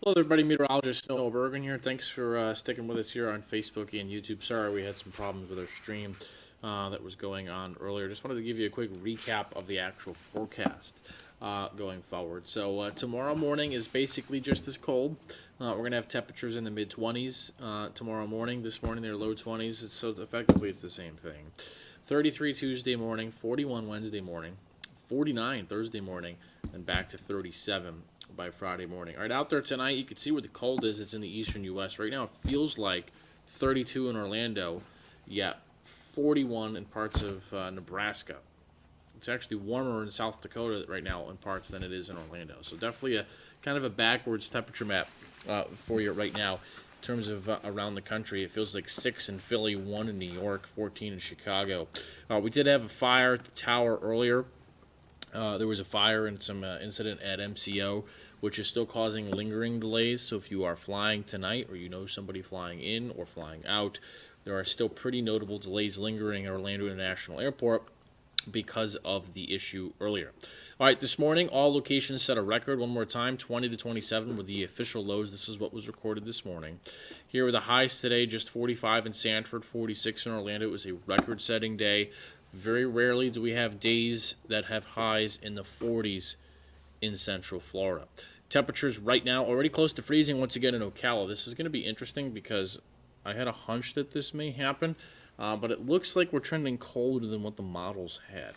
Hello, everybody. Meteorologist Noah Bergren here. Thanks for sticking with us here on Facebook and YouTube. Sorry, we had some problems with our stream that was going on earlier. Just wanted to give you a quick recap of the actual forecast going forward. So tomorrow morning is basically just as cold. We're going to have temperatures in the mid-20s tomorrow morning. This morning they're low 20s, so effectively it's the same thing. 33 Tuesday morning, 41 Wednesday morning, 49 Thursday morning, and back to 37 by Friday morning. All right, out there tonight, you can see where the cold is. It's in the eastern U.S. Right now, it feels like 32 in Orlando, yet 41 in parts of Nebraska. It's actually warmer in South Dakota right now in parts than it is in Orlando. So definitely a kind of a backwards temperature map for you right now. In terms of around the country, it feels like 6 in Philly, 1 in New York, 14 in Chicago. We did have a fire at the tower earlier. There was a fire and some incident at MCO, which is still causing lingering delays. So if you are flying tonight or you know somebody flying in or flying out, there are still pretty notable delays lingering at Orlando International Airport because of the issue earlier. All right, this morning, all locations set a record. One more time, 20 to 27 were the official lows. This is what was recorded this morning. Here were the highs today, just 45 in Sanford, 46 in Orlando. It was a record-setting day. Very rarely do we have days that have highs in the 40s in Central Florida. Temperatures right now already close to freezing once again in Ocala. This is going to be interesting because I had a hunch that this may happen, but it looks like we're trending colder than what the models had.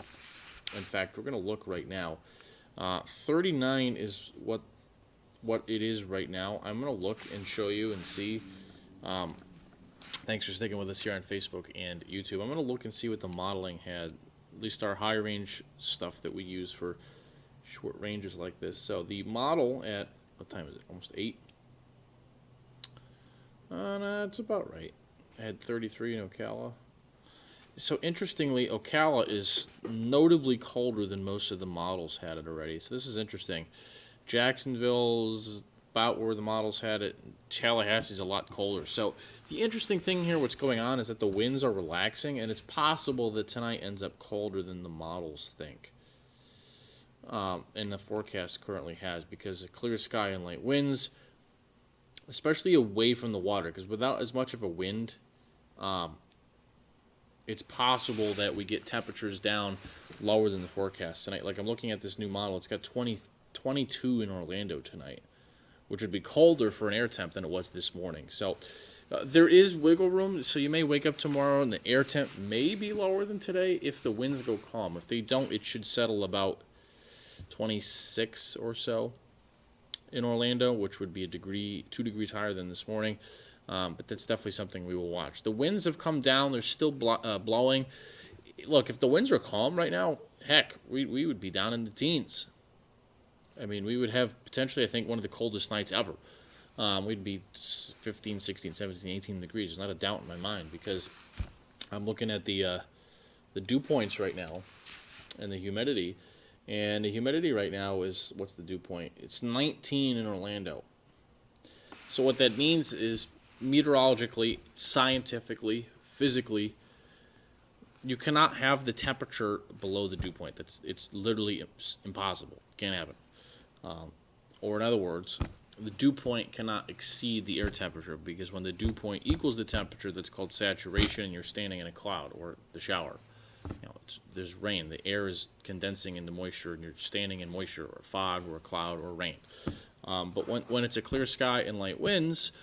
In fact, we're going to look right now. 39 is what it is right now. I'm going to look and show you and see. Thanks for sticking with us here on Facebook and YouTube. I'm going to look and see what the modeling had, at least our high range stuff that we use for short ranges like this. So the model at, what time is it? Almost 8? It's about right. I had 33 in Ocala. So interestingly, Ocala is notably colder than most of the models had it already. So this is interesting. Jacksonville's about where the models had it. Tallahassee's a lot colder. So the interesting thing here, what's going on, is that the winds are relaxing, and it's possible that tonight ends up colder than the models think. And the forecast currently has, because of clear sky and light winds, especially away from the water, because without as much of a wind, it's possible that we get temperatures down lower than the forecast tonight. Like I'm looking at this new model, it's got 22 in Orlando tonight, which would be colder for an air temp than it was this morning. So there is wiggle room. So you may wake up tomorrow and the air temp may be lower than today if the winds go calm. If they don't, it should settle about 26 or so in Orlando, which would be 2 degrees higher than this morning. But that's definitely something we will watch. The winds have come down. They're still blowing. Look, if the winds are calm right now, heck, we would be down in the teens. I mean, we would have potentially, I think, one of the coldest nights ever. We'd be 15, 16, 17, 18 degrees. There's not a doubt in my mind, because I'm looking at the dew points right now and the humidity. And the humidity right now is, what's the dew point? It's 19 in Orlando. So what that means is, meteorologically, scientifically, physically, you cannot have the temperature below the dew point. It's literally impossible. Can't have it. Or in other words, the dew point cannot exceed the air temperature, because when the dew point equals the temperature, that's called saturation, and you're standing in a cloud or the shower. There's rain. The air is condensing into moisture, and you're standing in moisture or fog or a cloud or rain. But when it's a clear sky and light winds,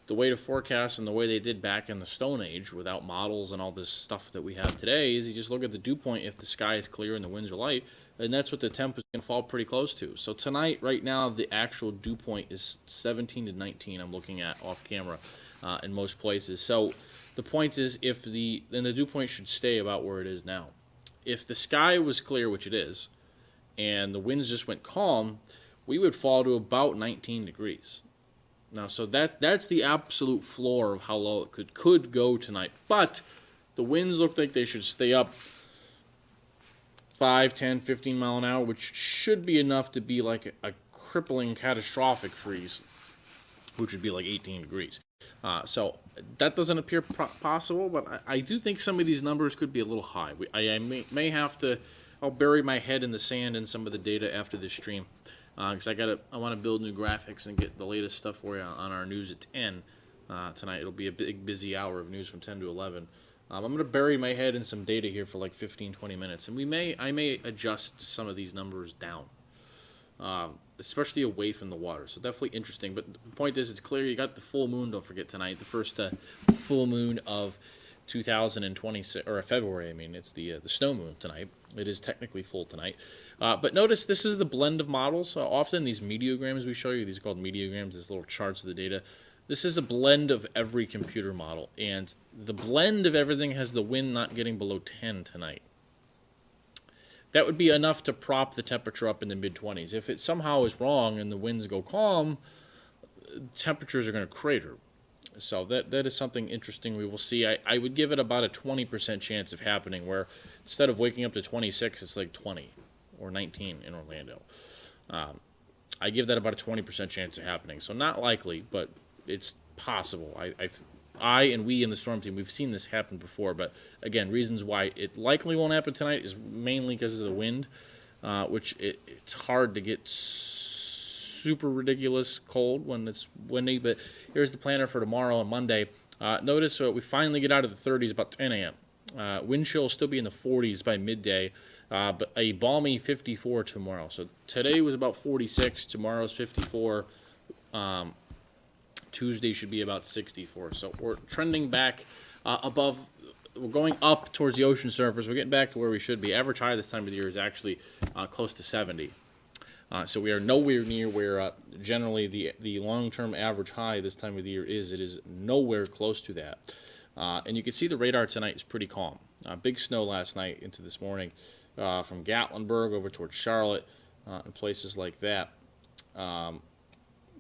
the way to forecast, and the way they did back in the Stone Age without models and all this stuff that we have today, is you just look at the dew point if the sky is clear and the winds are light, and that's what the temp is going to fall pretty close to. So tonight, right now, the actual dew point is 17 to 19. I'm looking at off camera in most places. So the point is, then the dew point should stay about where it is now. If the sky was clear, which it is, and the winds just went calm, we would fall to about 19 degrees. Now, so that's the absolute floor of how low it could go tonight. But the winds look like they should stay up 5, 10, 15 mile an hour, which should be enough to be like a crippling, catastrophic freeze, which would be like 18 degrees. So that doesn't appear possible, but I do think some of these numbers could be a little high. I may have to, I'll bury my head in the sand in some of the data after this stream because I want to build new graphics and get the latest stuff for you on our news at 10 tonight. It'll be a big, busy hour of news from 10 to 11. I'm going to bury my head in some data here for like 15, 20 minutes, and I may adjust some of these numbers down, especially away from the water. So definitely interesting. But the point is, it's clear you got the full moon. Don't forget tonight, the first full moon of 2026 or February. I mean, it's the snow moon tonight. It is technically full tonight. But notice this is the blend of models. So often these meteograms we show you, these are called meteograms, these little charts of the data. This is a blend of every computer model, and the blend of everything has the wind not getting below 10 tonight. That would be enough to prop the temperature up in the mid-20s. If it somehow is wrong and the winds go calm, temperatures are going to crater. So that is something interesting we will see. I would give it about a 20% chance of happening, where instead of waking up to 26, it's like 20 or 19 in Orlando. I give that about a 20% chance of happening. So not likely, but it's possible. I and we in the storm team, we've seen this happen before, but again, reasons why it likely won't happen tonight is mainly because of the wind, which it's hard to get super ridiculous cold when it's windy. But here's the planner for tomorrow and Monday. Notice we finally get out of the 30s about 10 a.m. Wind chill will still be in the 40s by midday, but a balmy 54 tomorrow. So today was about 46, tomorrow's 54. Tuesday should be about 64. So we're trending back above. We're going up towards the ocean surface. We're getting back to where we should be. Average high this time of the year is actually close to 70. So we are nowhere near where generally the long-term average high this time of the year is. It is nowhere close to that. And you can see the radar tonight is pretty calm. Big snow last night into this morning from Gatlinburg over towards Charlotte and places like that.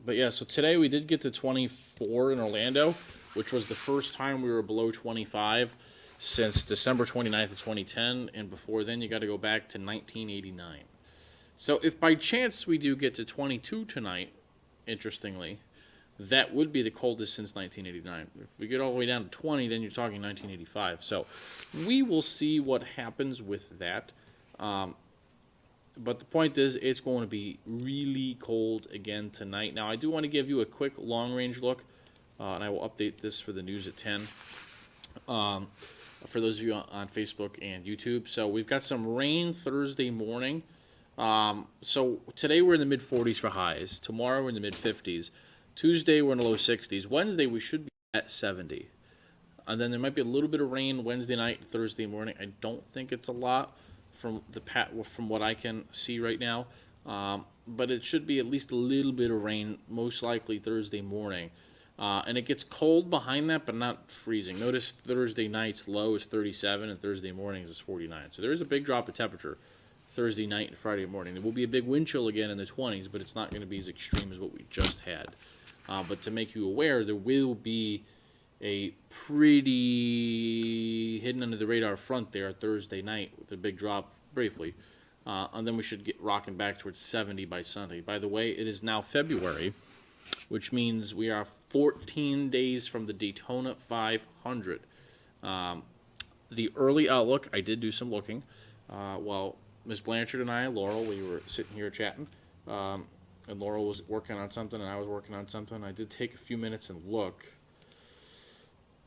But yeah, so today we did get to 24 in Orlando, which was the first time we were below 25 since December 29th of 2010, and before then you got to go back to 1989. So if by chance we do get to 22 tonight, interestingly, that would be the coldest since 1989. If we get all the way down to 20, then you're talking 1985. So we will see what happens with that. But the point is, it's going to be really cold again tonight. Now, I do want to give you a quick long-range look, and I will update this for the news at 10 for those of you on Facebook and YouTube. So we've got some rain Thursday morning. So today we're in the mid-40s for highs. Tomorrow we're in the mid-50s. Tuesday we're in the low 60s. Wednesday we should be at 70. And then there might be a little bit of rain Wednesday night, Thursday morning. I don't think it's a lot from what I can see right now, but it should be at least a little bit of rain, most likely Thursday morning, and it gets cold behind that, but not freezing. Notice Thursday night's low is 37, and Thursday mornings is 49. So there is a big drop of temperature Thursday night and Friday morning. There will be a big wind chill again in the 20s, but it's not going to be as extreme as what we just had. But to make you aware, there will be a pretty hidden under the radar front there Thursday night with a big drop briefly. And then we should get rocking back towards 70 by Sunday. By the way, it is now February, which means we are 14 days from the Daytona 500. The early outlook, I did do some looking. While Ms. Blanchard and I, Laurel, we were sitting here chatting, and Laurel was working on something and I was working on something. I did take a few minutes and look.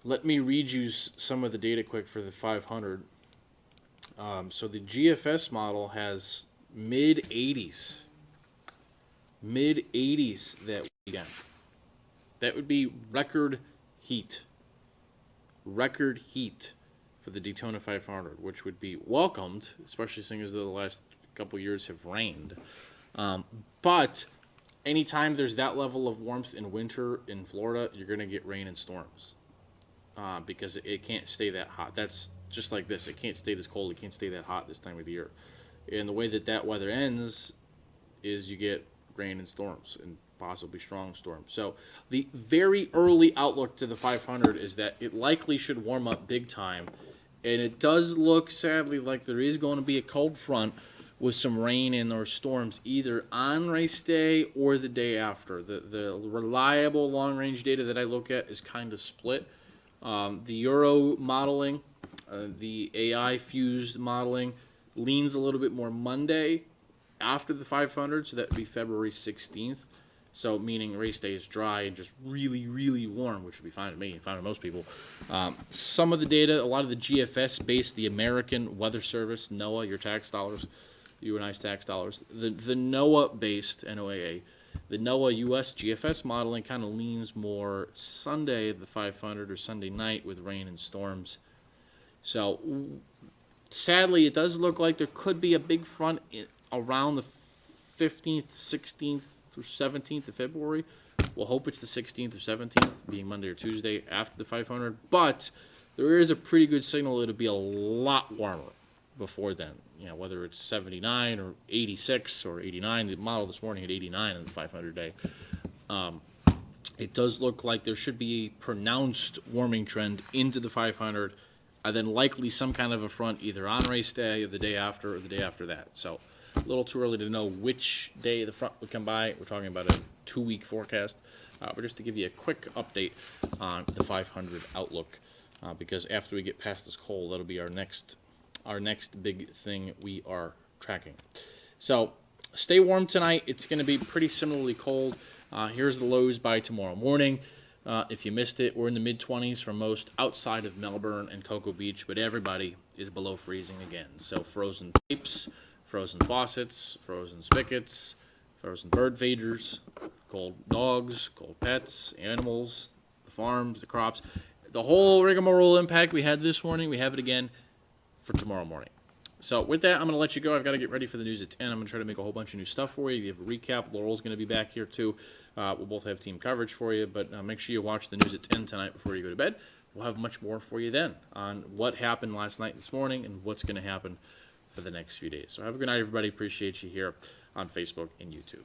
Let me read you some of the data quick for the 500. So the GFS model has mid-80s that weekend. That would be record heat for the Daytona 500, which would be welcomed, especially seeing as though the last couple years have rained. But anytime there's that level of warmth in winter in Florida, you're going to get rain and storms. Because it can't stay that hot. That's just like this. It can't stay this cold. It can't stay that hot this time of the year. And the way that weather ends is you get rain and storms, and possibly strong storms. So the very early outlook to the 500 is that it likely should warm up big time. And it does look, sadly, like there is going to be a cold front with some rain and or storms either on race day or the day after. The reliable long-range data that I look at is kind of split. The Euro modeling, the AI-fused modeling leans a little bit more Monday after the 500, so that would be February 16th. So meaning race day is dry and just really, really warm, which would be fine with me, fine with most people. Some of the data, a lot of the GFS-based, the American Weather Service, NOAA, your tax dollars, you and I's tax dollars, the NOAA-based, NOAA, the NOAA US GFS modeling kind of leans more Sunday at the 500 or Sunday night with rain and storms. So sadly, it does look like there could be a big front around the 15th, 16th, or 17th of February. We'll hope it's the 16th or 17th, being Monday or Tuesday after the 500. But there is a pretty good signal it'll be a lot warmer before then. You know, whether it's 79 or 86 or 89. The model this morning had 89 on the 500 day. It does look like there should be a pronounced warming trend into the 500, and then likely some kind of a front either on race day or the day after that. So a little too early to know which day the front would come by. We're talking about a 2-week forecast. But just to give you a quick update on the 500 outlook, because after we get past this cold, that'll be our next big thing we are tracking. So stay warm tonight. It's going to be pretty similarly cold. Here's the lows by tomorrow morning. If you missed it, we're in the mid-20s for most outside of Melbourne and Cocoa Beach, but everybody is below freezing again. So frozen pipes, frozen faucets, frozen spigots, frozen bird feeders, cold dogs, cold pets, animals, the farms, the crops. The whole rigmarole impact we had this morning, we have it again for tomorrow morning. So with that, I'm going to let you go. I've got to get ready for the news at 10. I'm going to try to make a whole bunch of new stuff for you. You have a recap. Laurel's going to be back here too. We'll both have team coverage for you, but make sure you watch the news at 10 tonight before you go to bed. We'll have much more for you then on what happened last night and this morning and what's going to happen for the next few days. So have a good night, everybody. Appreciate you here on Facebook and YouTube.